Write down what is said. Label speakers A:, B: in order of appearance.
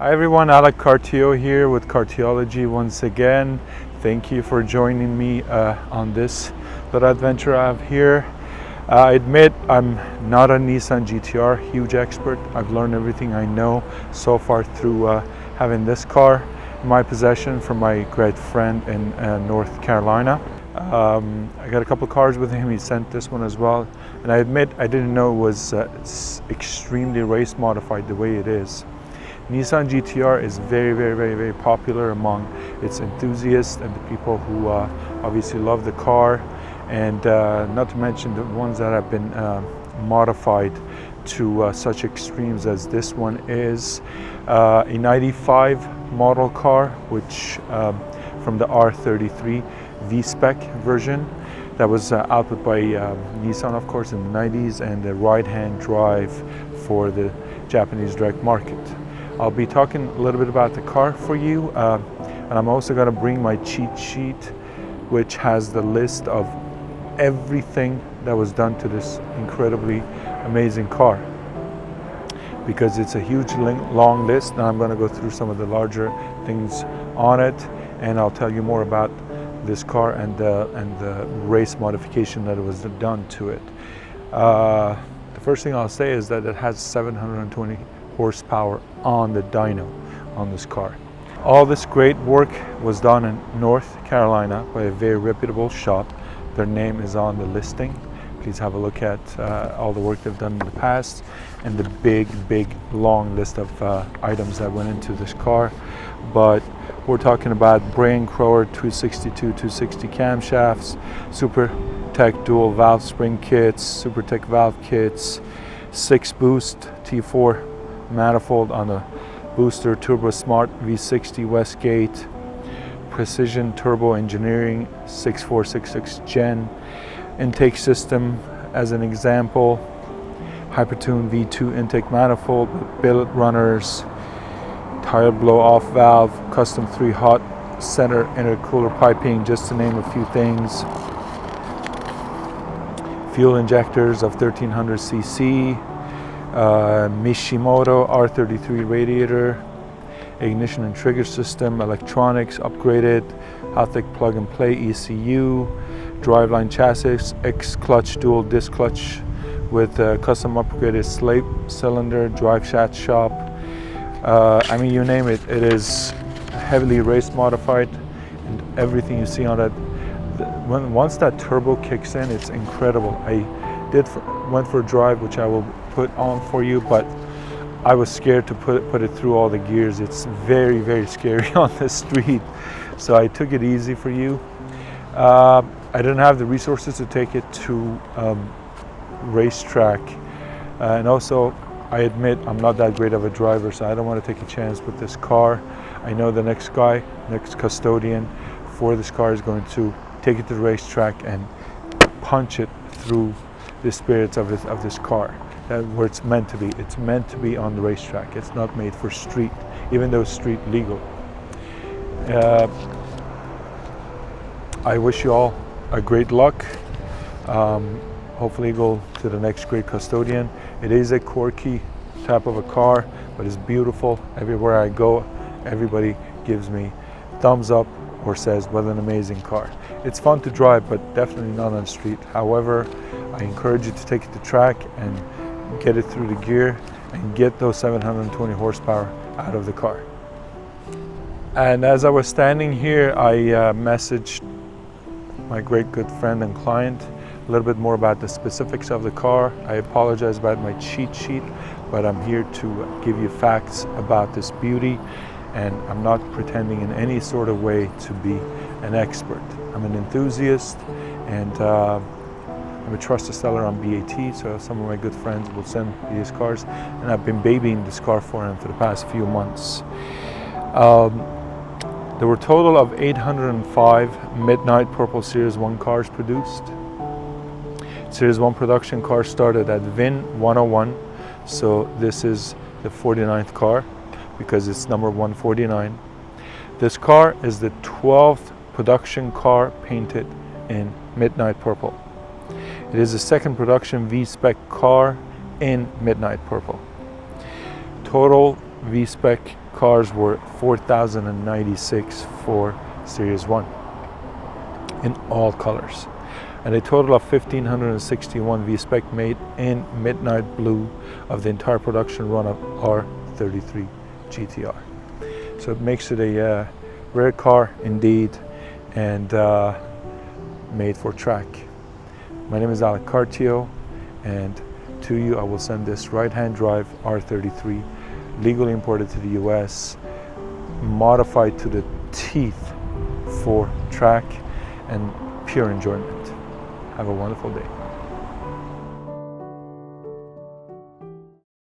A: Hi everyone, Alec Cartio here with Cartiology once again. Thank you for joining me on this little adventure I have here. I admit I'm not a Nissan GTR huge expert. I've learned everything I know so far through having this car in my possession from my great friend in North Carolina. I got a couple cars with him. He sent this one as well, and I admit I didn't know it was extremely race modified the way it is. Nissan GTR is very popular among its enthusiasts and the people who obviously love the car, and not to mention the ones that have been modified to such extremes as this one is. A 95 model car, which from the R33 V-Spec version that was output by Nissan, of course, in the 90s, and the right-hand drive for the Japanese direct market. I'll be talking a little bit about the car for you, and I'm also going to bring my cheat sheet, which has the list of everything that was done to this incredibly amazing car, because it's a huge long list, and I'm going to go through some of the larger things on it, and I'll tell you more about this car and the race modification that was done to it. The first thing I'll say is that it has 720 horsepower on the dyno on this car. All this great work was done in North Carolina by a very reputable shop. Their name is on the listing. Please have a look at all the work they've done in the past and the big long list of items that went into this car. But we're talking about Brain Crower 260 camshafts, Super Tech dual valve spring kits, Super Tech valve kits, 6 boost T4 manifold on a booster, Turbo Smart V60 Westgate, Precision Turbo Engineering 6466 Gen, intake system as an example, Hypertune V2 intake manifold with billet runners, tire blow off valve, custom 3 hot center intercooler piping, just to name a few things, fuel injectors of 1300cc, Mishimoto R33 radiator, ignition and trigger system, electronics upgraded, Haltech plug and play ECU, driveline chassis, X-clutch dual disc clutch with custom upgraded slate cylinder, drive shaft shop. I mean, you name it, it is heavily race modified, and everything you see on it, once that turbo kicks in, it's incredible. I went for a drive, which I will put on for you, but I was scared to put it through all the gears. It's very scary on the street, so I took it easy for you. I didn't have the resources to take it to racetrack, and also I admit I'm not that great of a driver, so I don't want to take a chance with this car. I know the next custodian for this car is going to take it to the racetrack and punch it through the spirits of this car. Where it's meant to be. It's meant to be on the racetrack. It's not made for street, even though it's street legal. I wish you all a great luck. Hopefully go to the next great custodian. It is a quirky type of a car, but it's beautiful. Everywhere I go, everybody gives me thumbs up or says, what an amazing car. It's fun to drive, but definitely not on the street. However, I encourage you to take it to track and get it through the gear and get those 720 horsepower out of the car. And as I was standing here, I messaged my great good friend and client a little bit more about the specifics of the car. I apologize about my cheat sheet, but I'm here to give you facts about this beauty, and I'm not pretending in any sort of way to be an expert. I'm an enthusiast, and I'm a trusted seller on BAT, so some of my good friends will send me these cars, and I've been babying this car for him for the past few months. There were a total of 805 Midnight Purple Series 1 cars produced. Series 1 production car started at VIN 101, so this is the 49th car because it's number 149. This car is the 12th production car painted in Midnight Purple. It is the second production V-Spec car in Midnight Purple. Total V-Spec cars were 4,096 for Series 1 in all colors, and a total of 1,561 V-Spec made in midnight blue of the entire production run of R33 GTR. So it makes it a rare car indeed, and made for track. My name is Alec Cartio, and to you I will send this right-hand drive R33, legally imported to the US, modified to the teeth for track and pure enjoyment. Have a wonderful day.